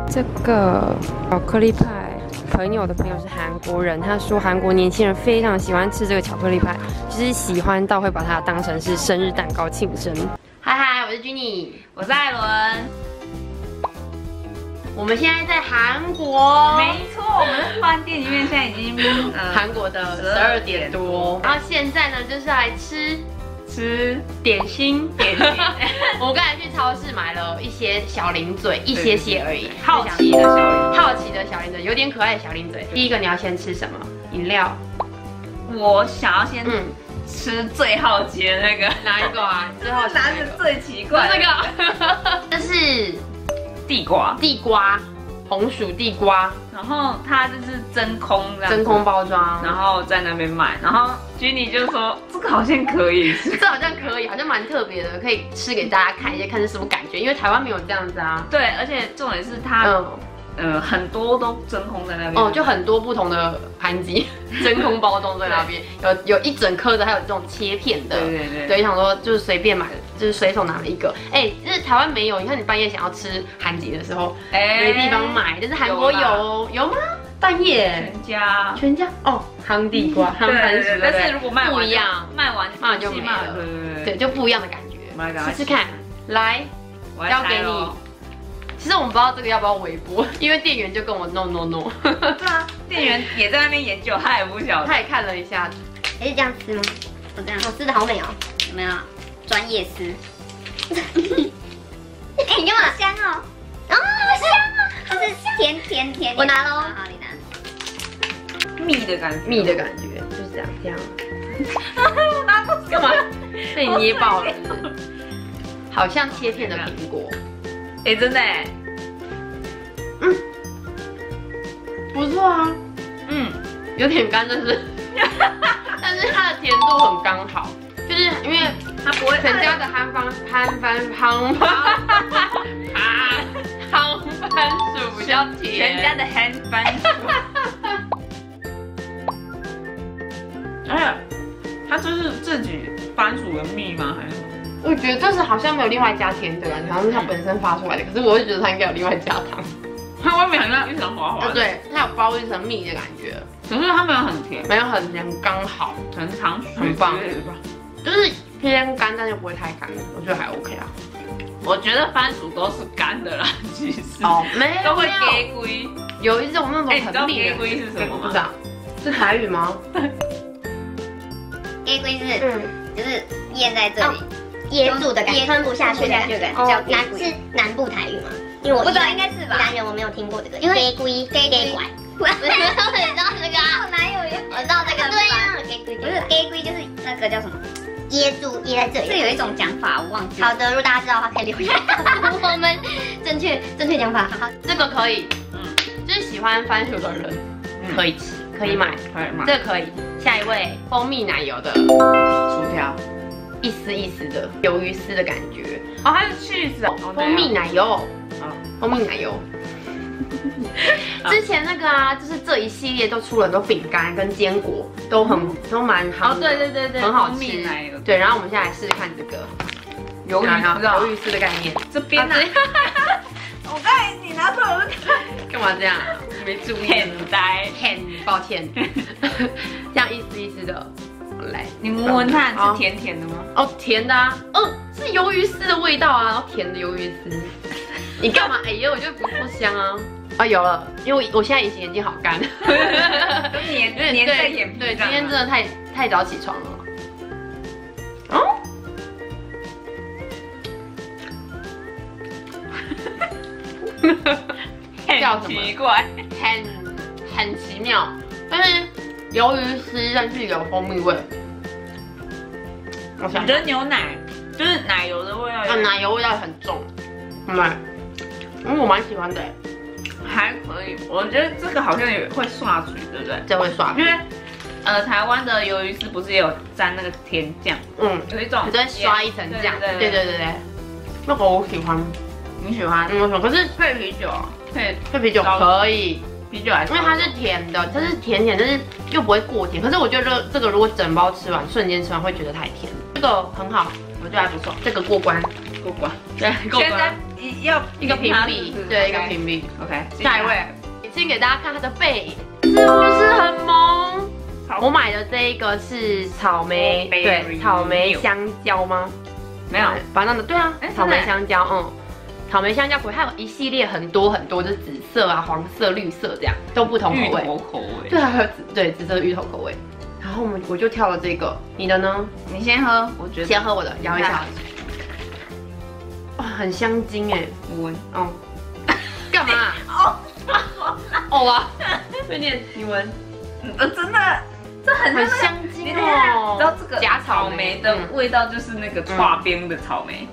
这个巧克力派，朋友的朋友是韩国人，他说韩国年轻人非常喜欢吃这个巧克力派，就是喜欢到会把它当成是生日蛋糕庆生。嗨，我是 Jenny， 我是艾伦。我们现在在韩国，没错，我们的饭店里面现在已经韩国的12点多，然后现在呢就是来吃点心。我刚才去超市买了一些小零嘴，一些而已。好奇的小零嘴，有点可爱的小零嘴。第一个你要先吃什么？饮料。我想要先吃最好奇的那个，哪一个啊？最好奇拿着最奇怪的那个，这是地瓜，红薯地瓜。然后它就是真空包装，然后在那边卖。然后 Jenny 就说这个好像可以吃，这好像可以，好像蛮特别的，可以吃给大家看一下，看是什么感觉。因为台湾没有这样子啊。对，而且重点是它很多都真空在那边。哦，就很多不同的盘鸡真空包装在那边，有一整颗的，还有这种切片的。对，想说就是随便买，就是随手拿了一个。就是台湾没有，你看你半夜想要吃韩吉的时候，没地方买，但是韩国有吗？半夜全家哦，夯地瓜，夯番薯，但是如果卖完不一样，卖完就没了，对，就不一样的感觉。试试看，来，交给你。其实我们不知道这个要不要微波，因为店员就跟我 no。对啊，店员也在那边研究，他也不晓得，他也看了一下。是这样吃吗？我这样，我吃的好美哦，有没有？专业吃。你干嘛？香哦，好香哦，就是甜。我拿喽，好，你拿。蜜的感觉，就是这样。我拿不干嘛？被你捏爆了，好像切片的苹果。真的不错啊，有点干，但是它的甜度很刚好，就是因为它不会全家的夯番薯比较甜，全家的夯番薯，它就是自己番薯的蜜吗？还是？我觉得就是好像没有另外加甜的感觉，好像是它本身发出来的。可是我会觉得它应该有另外加糖。它外面好像一层滑滑的，对，它有包一层蜜的感觉。可是它没有很甜，没有很甜，刚好，很糖水，很棒，就是偏干，但又不会太干，我觉得还 OK 啊。我觉得番薯都是干的啦，其实没有，都会给龟。有一种那种很蜜的，给龟是什么？不知道，是台语吗？给龟是就是咽在这里。噎住的感觉，吞不下去的感觉，叫是南部台语吗？因为我不知道，应该是吧。南人我没有听过这个，因为给龟拐，我知道这个啊，哪有？我知道这个，对呀，给龟不是给龟，就是那个叫什么？噎在这里。这有一种讲法，我忘记了。好的，如果大家知道的话，可以留言。我们正确讲法，好，这个可以，就是喜欢番薯的人可以吃，可以买，这个可以。下一位，蜂蜜奶油的薯条。一丝的鱿鱼丝的感觉哦，还有 cheese 哦，蜂蜜奶油，蜂蜜奶油。之前那个啊，就是这一系列都出了很多饼干跟坚果，都蛮好的，对，很好吃。对，然后我们现在来试试看这个鱿鱼丝的概念。这边呢，我刚才你拿出来，我就干嘛这样？没注意，很呆，抱歉，这样一丝的。来，你闻闻看，是甜甜的吗？哦，甜的啊，是鱿鱼丝的味道啊，然后甜的鱿鱼丝。你干嘛？我觉得不香啊。有了，因为我现在隐形眼镜好干，黏在眼皮。对，今天真的太早起床了。叫什么？奇怪，很奇妙，但是。鱿鱼丝，但是有蜂蜜味。我觉得牛奶就是奶油的味道，奶油味道很重。我蛮喜欢的，还可以。我觉得这个好像也会刷嘴，对不对？这会刷，因为台湾的鱿鱼丝不是也有沾那个甜酱？有一种你再刷一层酱。对，那个我喜欢。你喜欢？可是配啤酒，配啤酒可以。啤酒还是因为它是甜的，它是甜，但是又不会过甜。可是我觉得这个如果整包吃完，瞬间吃完会觉得太甜。这个很好，我觉得还不错，这个过关。对，过关。要一个评比，对，一个评比。OK， 下一位，先给大家看它的背，是不是很萌？我买的这一个是草莓，对，草莓香蕉吗？没有，banana，对啊，草莓香蕉，草莓香蕉口味，它有一系列很多，就是紫色啊、黄色、绿色这样，都不同口味。芋头口味。对啊，还有紫色芋头口味。然后我就挑了这个，你的呢？你先喝，我觉得先喝我的，摇一下。哇，很香精哎，我闻。哦，干嘛？哦啊，对念，你闻。真的，这很香精哦。知道这个假草莓的味道就是那个刨冰的草莓。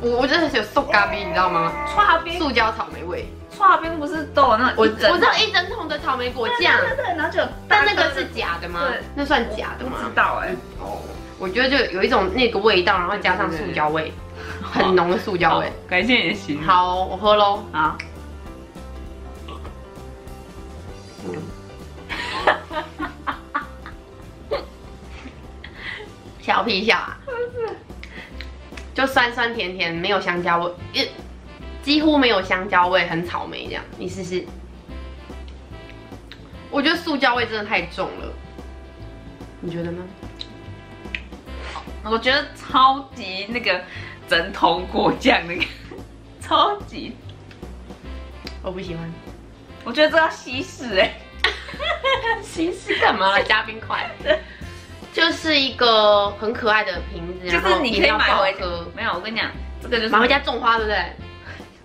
我真的有塑咖啡，你知道吗？刨冰，塑胶草莓味。刨冰不是都有那我知道一整桶的草莓果酱，对，然后就但那个是假的吗？对，那算假的吗？不知道哎。哦，我觉得就有一种那个味道，然后加上塑胶味，很浓的塑胶味。感谢你的形容。好，我喝喽。好。小屁笑啊！就酸酸甜甜，没有香蕉味，几乎没有香蕉味，很草莓这样。你试试。我觉得塑胶味真的太重了，你觉得呢？我觉得超级那个整桶果酱那个，超级，我不喜欢。我觉得这要稀释哎，稀释干嘛？加冰块。就是一个很可爱的瓶子，就是你可以买回喝。没有，我跟你讲，这个就是买回家种花，对不对？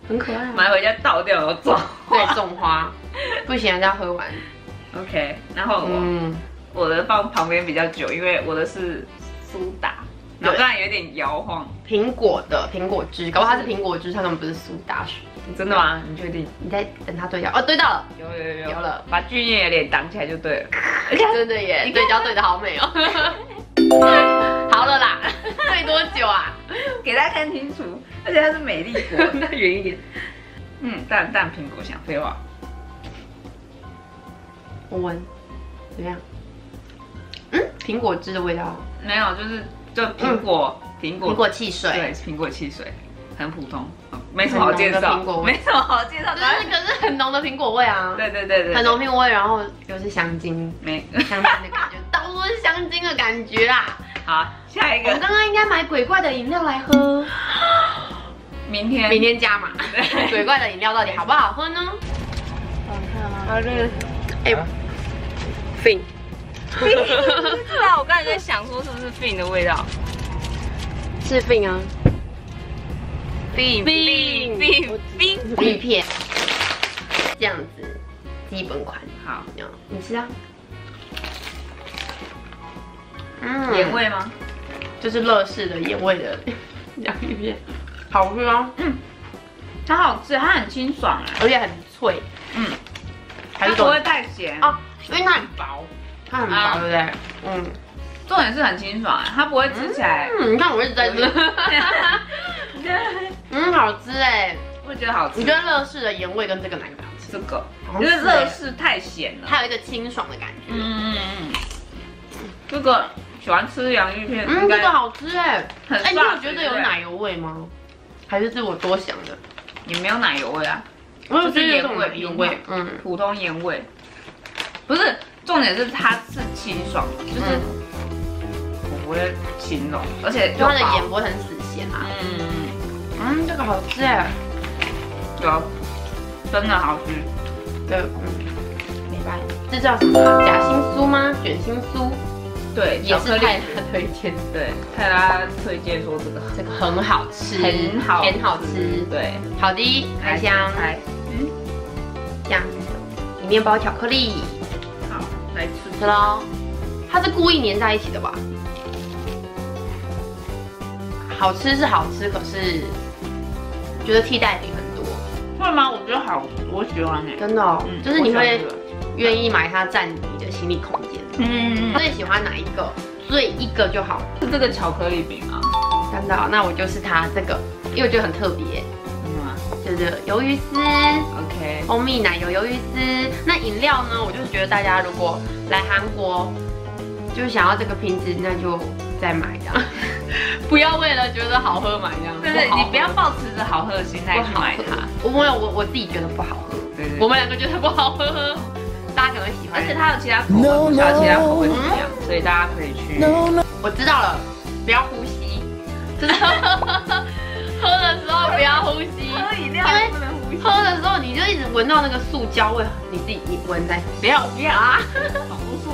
很可爱。买回家倒掉然后种。对，种花。不行，人家喝完。OK， 然后我的放旁边比较久，因为我的是苏打，然后刚才有点摇晃。苹果汁，搞不好它是苹果汁，它根本不是苏打水。真的吗？你确定？你再等它对焦。哦，对到了。有了，把俊彦的脸挡起来就对了。真的耶，对焦对的好美哦。好了啦，对多久啊？给大家看清楚，而且它是美丽果。那远一点。淡苹果香，废话。我闻，怎么样？苹果汁的味道。没有，就苹果汽水。对，苹果汽水。很普通，没什么好介绍，没什么好介绍。可是很浓的苹果味啊。对，很浓苹果味，然后又是香精，香精的感觉，到处是香精的感觉啦。好，下一个。我刚刚应该买鬼怪的饮料来喝，明天加码。鬼怪的饮料到底好不好喝呢？好热。Fin， 不知道，我刚才在想说是不是 Fin 的味道？是 Fin 啊。冰片，这样子，基本款。好，你吃啊。盐味吗？就是乐事的盐味的洋芋片，好吃啊。它好吃，它很清爽啊，而且很脆。它不会太咸啊，因为它很薄，对不对？重点是很清爽，它不会吃起来。你看我一直在吃。好吃哎，我也觉得好吃。你觉得乐事的盐味跟这个哪个比较好吃？这个，因为乐事太咸了，它有一个清爽的感觉。这个喜欢吃洋芋片，这个好吃哎，很你有觉得有奶油味吗？还是我多想的？也没有奶油味啊，我有觉得盐味，普通盐味。不是，重点是它是清爽，就是我不会形容，而且它的盐不会很死咸啊。这个好吃哎，有，真的好吃。对，明白。这叫什么？夹心酥吗？卷心酥？对，也是泰拉推荐。对，泰拉推荐说这个很好吃，很好吃。对，好的，开箱。这样子，里面包巧克力。好，来吃喽。它是故意粘在一起的吧？好吃是好吃，可是觉得替代品很多。会吗？我觉得好，我喜欢哎。真的哦，就是你会愿意买它占你的行李空间。最喜欢哪一个？最一个就好。是这个巧克力饼吗？真的，那我就是它这个，因为我觉得很特别。就是鱿鱼丝 ，OK， 蜂蜜奶油鱿鱼丝。那饮料呢？我就是觉得大家如果来韩国，就是想要这个瓶子，那就再买这样。不要为了觉得好喝买这样。对，你不要抱持着好喝的心态去买它。我自己觉得不好喝，我们2个觉得不好喝，大家可能会喜欢。而且它有其他口味，不晓得其他口味怎么样，所以大家可以去。我知道了，不要呼吸，真的。喝的时候不要呼吸，喝饮料不能呼吸。喝的时候你就一直闻到那个塑胶味，你闻在，不要啊，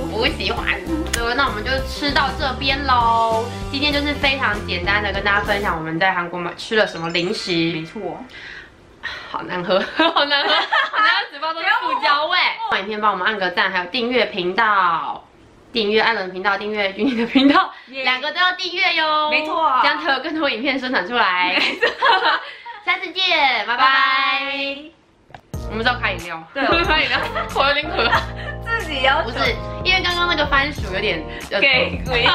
不喜欢。对，那我们就吃到这边喽。今天就是非常简单的跟大家分享我们在韩国吃了什么零食。没错，好难喝，好难喝，我家嘴巴都是塑胶味。影片帮我们按个赞，还有订阅频道。订阅艾伦频道，订阅君妮的频道，2个都要订阅哟。没错，这样才有更多影片生产出来。下次见，拜拜。我们是要开饮料，对，开饮料，我有点渴。自己要不是，因为刚刚那个番薯有点给贵，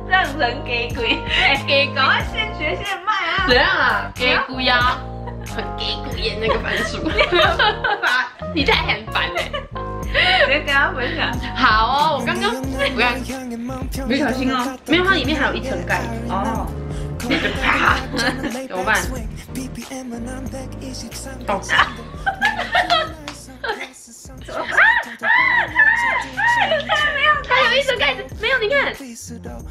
让人给贵，给赶快现学现卖啊！怎样啊？给贵呀，很给贵耶那个番薯。你太很烦嘞。直接跟他分享。好哦，我刚刚不要，别小心哦，没有，它里面还有一层盖哦。那就啪，怎么办？哦，它有一层盖子，没有，你看。